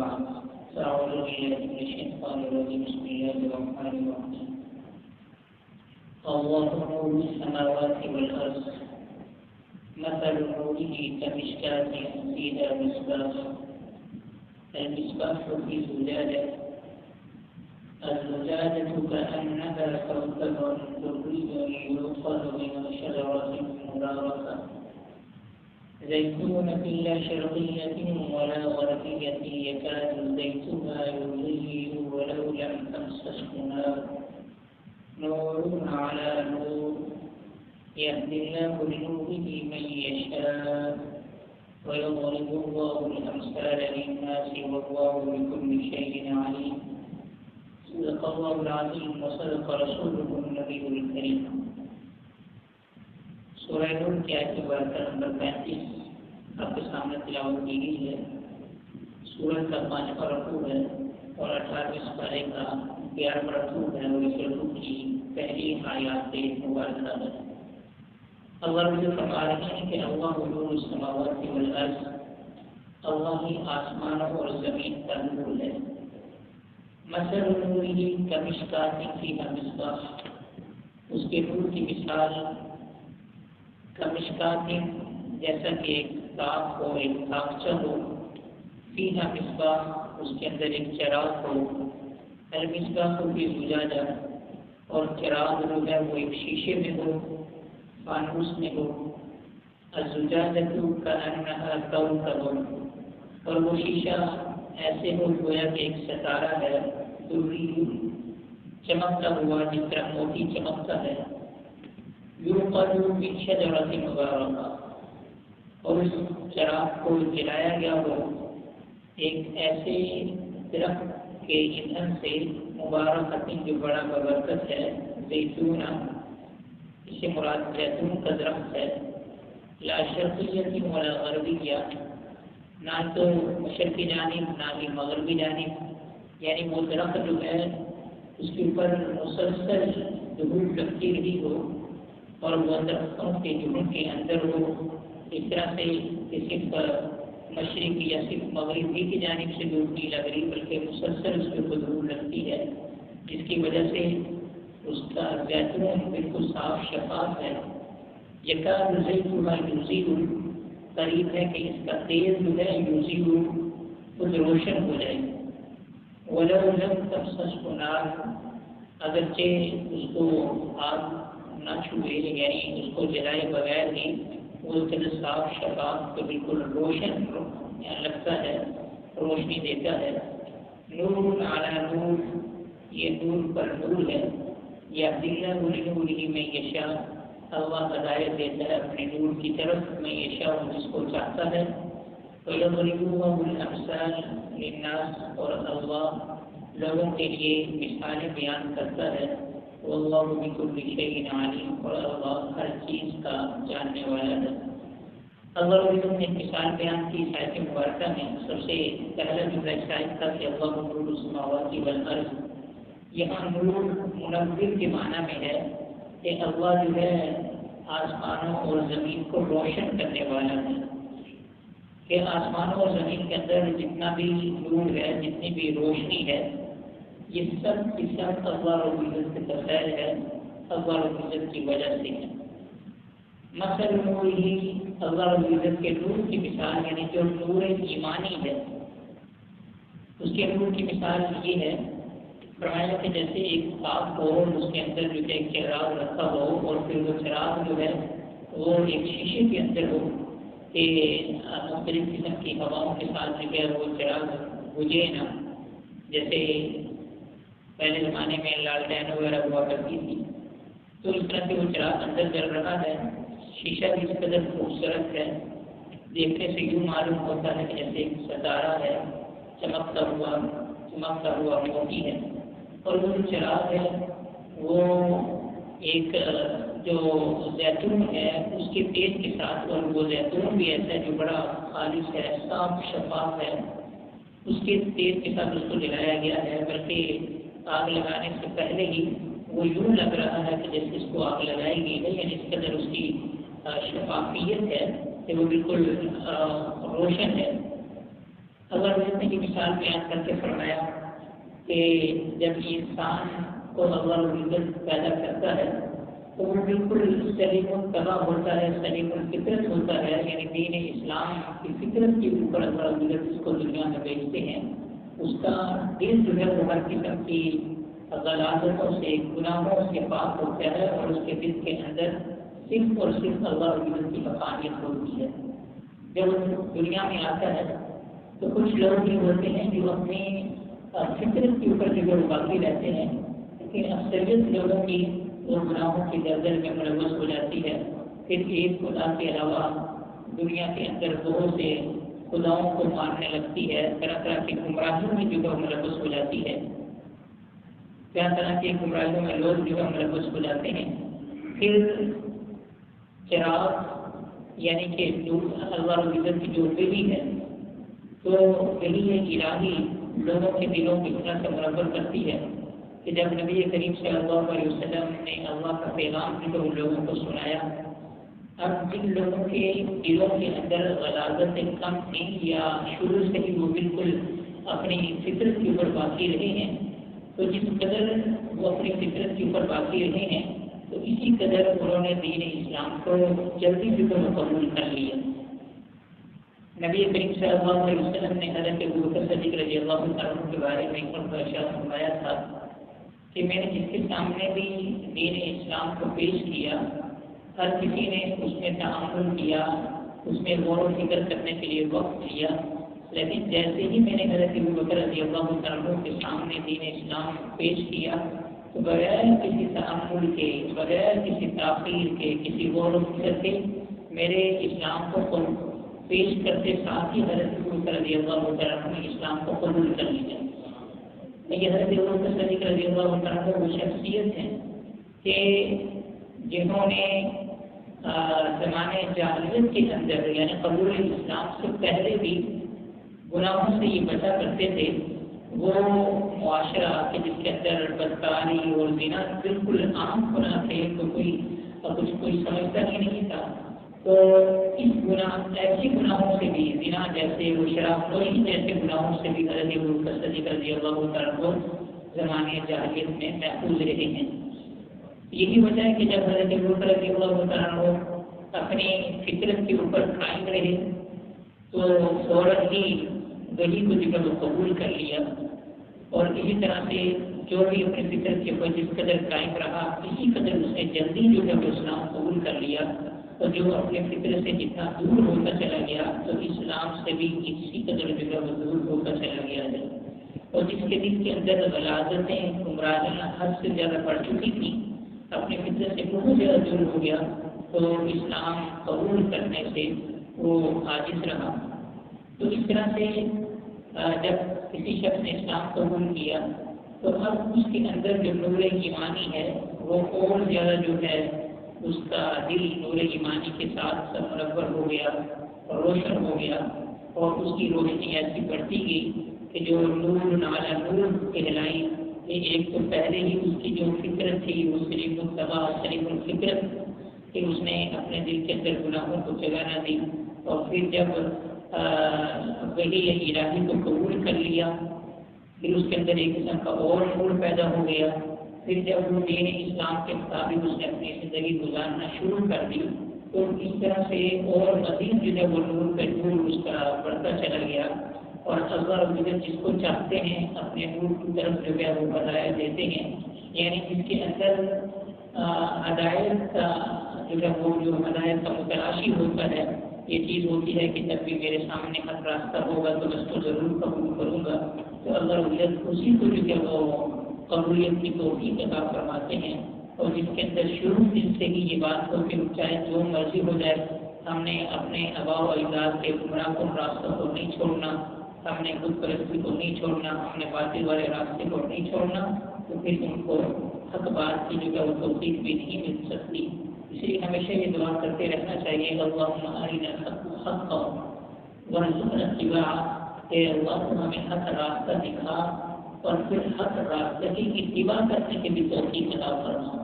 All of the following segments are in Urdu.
بعد فأعوذ بالله من الشيطان الرجيم بسم الله الرحمن الرحيم الله نور السماوات والأرض مثل نوره كمشكاة فيها مصباح المصباح في زجاجة الزجاجة كأنها كوكب دري يوقد من شجرة مباركة زيتونة لا شرقية ولا غربية يكاد زيتها يضيء ولو لم تمسسه نار نور على نور يهدي الله لنوره من يشاء ويضرب الله الأمثال للناس والله بكل شيء عليم صدق الله العظيم وصدق رسوله النبي الكريم. سورہ نور کی آیت مبارکہ نمبر 35 آپ کے سامنے تلاوت کی گئی ہے. سورت کا 5واں رکوع ہے اور 18ویں سپارے کا 11واں رکوع ہے اور اس رکوع کی پہلی آیات مبارکہ ہے. اللہ رب فرما رہے ہیں کہ اللہ نور السماوات والارض، اللہ ہی آسمانوں اور زمین کا نور ہے. مثل نورہ کمشکاۃ فیہا مصباح، اس کے نور کی مثال کمشکاۃ جیسا کہ ایک تاق ہو، ایک تاقچہ ہو، فیہا مصباح اس کے اندر ایک چراغ ہو. المصباح فی زجاجہ، اور چراغ جو ہے وہ ایک شیشے میں ہو، فانوس میں ہو. الزجاجہ کأنہا کوکب، اور وہ شیشہ ایسے ہو گویا کہ ایک ستارہ ہے، دری چمکتا ہوا جس طرح موتی چمکتا ہے. یوقد من شجرۃ مبارکہ، اور اس چراغ کو جلایا گیا ہو ایک ایسے درخت کے ایندھن سے، مبارکۃ جو بڑا ببرکت ہے. زیتون، اس سے مراد زیتون کا درخت ہے. لا شرقیۃ ولا غربیہ، نہ تو مشرقی جانب نہ بھی مغربی جانب، یعنی وہ درخت جو ہے اس کے اوپر مسلسل دھوپ لگتی رہی ہو اور وہ درختوں کے جڑوں کے اندر ہو، اس طرح سے کہ صرف مشرقی یا صرف مغربی کی جانب سے دھوپ نہیں لگ رہی بلکہ مسلسل اس کے اوپر دھوپ لگتی ہے، جس کی وجہ سے اس کا زیتون بالکل صاف شفاف ہے. یکاد زیتها یضیء، قریب ہے کہ اس کا تیل جو ہے یضیء خود روشن ہو جائے. ولو لم تمسسه نار، اگرچہ اس کو آگ نہ چھوئے، یعنی اس کو جلائے بغیر ہی وہ اتنا صاف شفاف تو بالکل روشن لگتا ہے، روشنی دیتا ہے. نور علی نور، یہ نور پر نور ہے. یہدی اللہ لنورہ من یشاء، اللہ ہدایت دیتا ہے اپنے نور کی طرف من یشاء، جس کو چاہتا ہے. وَيَضْرِبُ اللَّهُ الْأَمْثَالَ لِلنَّاسِ، اور اللہ لوگوں کے لیے مثالیں بیان کرتا ہے. وَاللَّهُ بِكُلِّ شَيْءٍ عَلِيمٌ، اور اللہ ہر چیز کا جاننے والا ہے. اللہ رب نے مثال بیان کی اس آیت مبارکہ میں. سب سے پہلا جملہ اس آیت کا کہ اللہ نور السماوات والارض، یہاں نور منور کے معنی میں ہے کہ اللہ جو ہے آسمانوں اور زمین کو روشن کرنے والا ہے، کہ آسمانوں اور زمین کے اندر جتنا بھی نور ہے، جتنی بھی روشنی ہے، یہ سب کی سب اللہ رب العزت کا خیر ہے، اللہ رب العزت کی وجہ سے ہے. مثل نور ہی، اللہ رب العزت کے نور کی مثال، یعنی جو نور ایمانی ہے اس کے نور کی مثال یہ ہے. فرمایا کہ جیسے ایک تاق ہو، اس کے اندر جو ہے ایک چراغ رکھا ہو اور پھر وہ چراغ جو ہے وہ ایک شیشے کے اندر ہو کہ مختلف قسم کی ہواؤں کے ساتھ جو ہے وہ چراغ بجھے نہ. جیسے پہلے زمانے میں لالٹین وغیرہ ہوا کرتی تھی، تو اس طرح سے وہ چراغ اندر جل رہا ہے. شیشہ بھی اس قدر خوبصورت ہے، دیکھنے سے یوں معلوم ہوتا ہے کہ جیسے ایک ستارہ ہے، چمکتا ہوا موتی ہے. اور وہ جو چراغ ہے وہ ایک جو زیتون ہے اس کے تیل کے ساتھ، اور وہ زیتون بھی ایسا ہے جو بڑا خالص ہے، صاف شفاف ہے، اس کے تیل کے ساتھ اس کو جلایا گیا ہے. بلکہ آگ لگانے سے پہلے ہی وہ یوں لگ رہا ہے کہ جیسے اس کو آگ لگائی گئی ہے، یعنی اس قدر اس کی شفافیت ہے کہ وہ بالکل روشن ہے. اللہ نے کی مثال بیان کر کے فرمایا کہ جب انسان کو اللہ پیدا کرتا ہے تو وہ بالکل سلیم الطبع ہوتا ہے، سلیم الفطرت ہوتا ہے، یعنی دین اسلام کی فطرت کے اوپر اللہ اس کو دنیا میں بھیجتے ہیں۔ اس کا دل جو ہے وہ ہر قسم کی غلاظتوں سے، گناہوں سے پاک ہوتا ہے، اور اس کے دل کے اندر صرف اور صرف اللہ کی حقانیت ہوتی ہے۔ جب وہ دنیا میں آتا ہے تو کچھ لوگ بھی ہوتے ہیں جو اپنی فطرت کے اوپر جو باقی رہتے ہیں، لیکن اکثریت لوگوں کی وہ گناہوں کی دلدل میں ملوث ہو جاتی ہے۔ پھر ایک خدا کے علاوہ دنیا کے اندر بہت سے خداؤں کو ماننے لگتی ہے، طرح طرح کی گمراہیوں میں جو ہے ملوث ہو جاتی ہے، طرح طرح کی گمراہیوں میں لوگ جو ہے ملوث ہو جاتے ہیں۔ پھر چراغ یعنی کہ اللہ رب العزت کی جو وحی ہے، تو وحی الہی لوگوں کے دلوں کی طرح سے مربر کرتی ہے کہ جب نبی کریم صلی اللہ علیہ وسلم نے اللہ کا پیغام جو ان لوگوں کو سنایا، اب جن لوگوں کے دلوں کے اندر غلاظتیں کم تھیں یا شروع سے ہی وہ بالکل اپنی فطرت کے اوپر باقی رہے ہیں، تو جس قدر وہ اپنی فطرت کے اوپر باقی رہے ہیں تو اسی قدر انہوں نے دین اسلام کو جلدی سے قبول کر لیا۔ نبی کریم صلی اللہ علیہ وسلم نے حضرت ابوبکر صدیق رضی اللہ عنہ کے بارے میں ارشاد فرمایا تھا کہ میں نے جس کے سامنے بھی دین اسلام کو پیش کیا، ہر کسی نے اس میں تعامل کیا، اس میں غور و فکر کرنے کے لیے وقت لیا، لیکن جیسے ہی میں نے حضرت ابوبکر رضی اللہ عنہ کے سامنے دین اسلام پیش کیا تو بغیر کسی تعامل کے، بغیر کسی تاخیر کے، کسی غور و فکر کے میرے اسلام کو پیش کرتے ساتھ ہی حضرت ابوبکر رضی اللہ عنہ نے اسلام کو قبول کر لیا۔ یہ حضرت ابوبکر صدیق رضی اللہ عنہ وہ شخصیت ہیں کہ جنہوں نے زمانے جاہلیت کے اندر یعنی قبول اسلام سے پہلے بھی گناہوں سے یہ بچا کرتے تھے۔ وہ معاشرہ کہ جس کے اندر بدکاری اور زنا بالکل عام گناہ تھے، تو کوئی سمجھتا ہی نہیں تھا، تو اس گناہ ایسے گناہوں سے بھی، زنا جیسے، وہ شراب نوشی جیسے گناہوں سے بھی حضرت ابوبکر صدیق رضی اللہ عنہ زمانے جاہلیت میں محفوظ رہے ہیں۔ یہی وجہ ہے کہ جب حضرت ابوبکر رضی اللہ عنہ اپنی فطرت کے اوپر قائم رہے تو فوراً ہی وحی کو ذکر قبول کر لیا، اور اسی طرح سے جو بھی اپنی فطرت کے اوپر جس قدر قائم رہا، اسی قدر اس نے جلدی جو ہے وہ اسلام قبول کر لیا، اور جو اپنے فطرت سے جتنا دور ہوتا چلا گیا تو اسلام سے بھی اسی قدر جو ہے وہ دور ہوتا چلا گیا ہے۔ اور جس کے دل کے اندر غلاظتیں، گمراہیاں حد سے زیادہ بڑھ چکی تھیں، اپنے فطرت سے بہت زیادہ دور ہو گیا، تو اسلام قبول کرنے سے وہ عاجز رہا۔ تو اس طرح سے جب کسی شخص نے اسلام قبول کیا تو اب اس کے اندر جو نور ایمانی ہے وہ اور زیادہ جو ہے اس کا دل نور ایمانی کے ساتھ منور ہو گیا، روشن ہو گیا، اور اس کی روشنی ایسی بڑھتی گئی کہ جو نور نالا نور کہلائی، ایک تو پہلے ہی اس کی جو فطرت تھی وہ سلیم الطبع سلیم الفطرت کہ اس نے اپنے دل کے اندر گناہوں کو جگہ نہ دی، اور پھر جب وحی الہی کو قبول کر لیا پھر اس کے اندر ایک قسم کا اور نور پیدا ہو گیا۔ پھر جب وہ دین اسلام کے مطابق اس نے اپنی زندگی گزارنا شروع کر دی تو اس طرح سے اور مزید جو ہے وہ نور پہ نور اس کا بڑھتا چلا گیا، اور اللہ رب العزت جس کو چاہتے ہیں اپنے نور کی طرف جو ہے وہ ہدایت دیتے ہیں، یعنی جس کے اندر ہدایت کا جو ہے وہ جو ہدایت کا متلاشی ہوتا ہے، یہ چیز ہوتی ہے کہ جب بھی میرے سامنے حق راستہ ہوگا تو میں اس کو ضرور قبول کروں گا، تو اللہ رب العزت اسی کو جو ہے وہ قبولیت کی توفیق عطا فرماتے ہیں، اور جس کے اندر شروع سے ہی یہ بات ہو کہ چاہے جو مرضی ہو جائے ہم نے اپنے آباء و اجداد کے گمراہ کن راستوں کو نہیں چھوڑنا، ہم نے بت پرستی کو نہیں چھوڑنا، ہم نے باطل والے راستے کو نہیں چھوڑنا، تو پھر ان کو حق بات کی جو ہے وہ توفیق بھی نہیں مل سکتی۔ اس لیے ہمیشہ یہ دعا کرتے رہنا چاہیے، اللہم ارنا الحق حقا وارزقنا اتباعہ، اے اللہ تو ہمیں حق راستہ دکھا اور پھر حق راستہ کی اتباع کرنے کے بھی توفیق عطا فرما،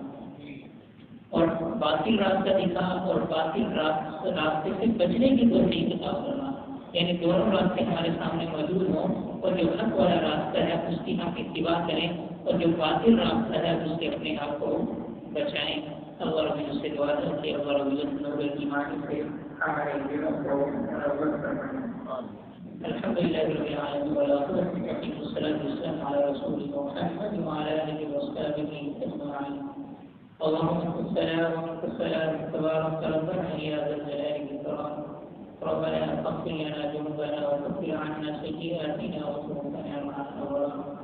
اور باطل راستہ دکھا اور باطل راستے سے بچنے کی توفیق عطا فرما۔ یعنی دونوں راستے ہمارے سامنے موجود ہوں، اور جو حق والا راستہ ہے اس کی ہم اتباع کریں، اور جو باطل راستہ ہے اس سے اپنے آپ کو بچائیں۔ اللہ رب العزت سے دعا ہے کہ اللہ رب العزت نور ایمان سے ہمارے دلوں کو منور فرمائے۔ الحمد لله رب العالمين والصلاة والسلام على رسول محمد وعلى آله وصحبه أجمعين۔ اللهم صل وسلم تبارك ربنا يا ذا الجلال والإكرام، ربنا اغفر لنا ذنوبنا وكفر عنا سيئاتنا وتوفنا مع الأبرار۔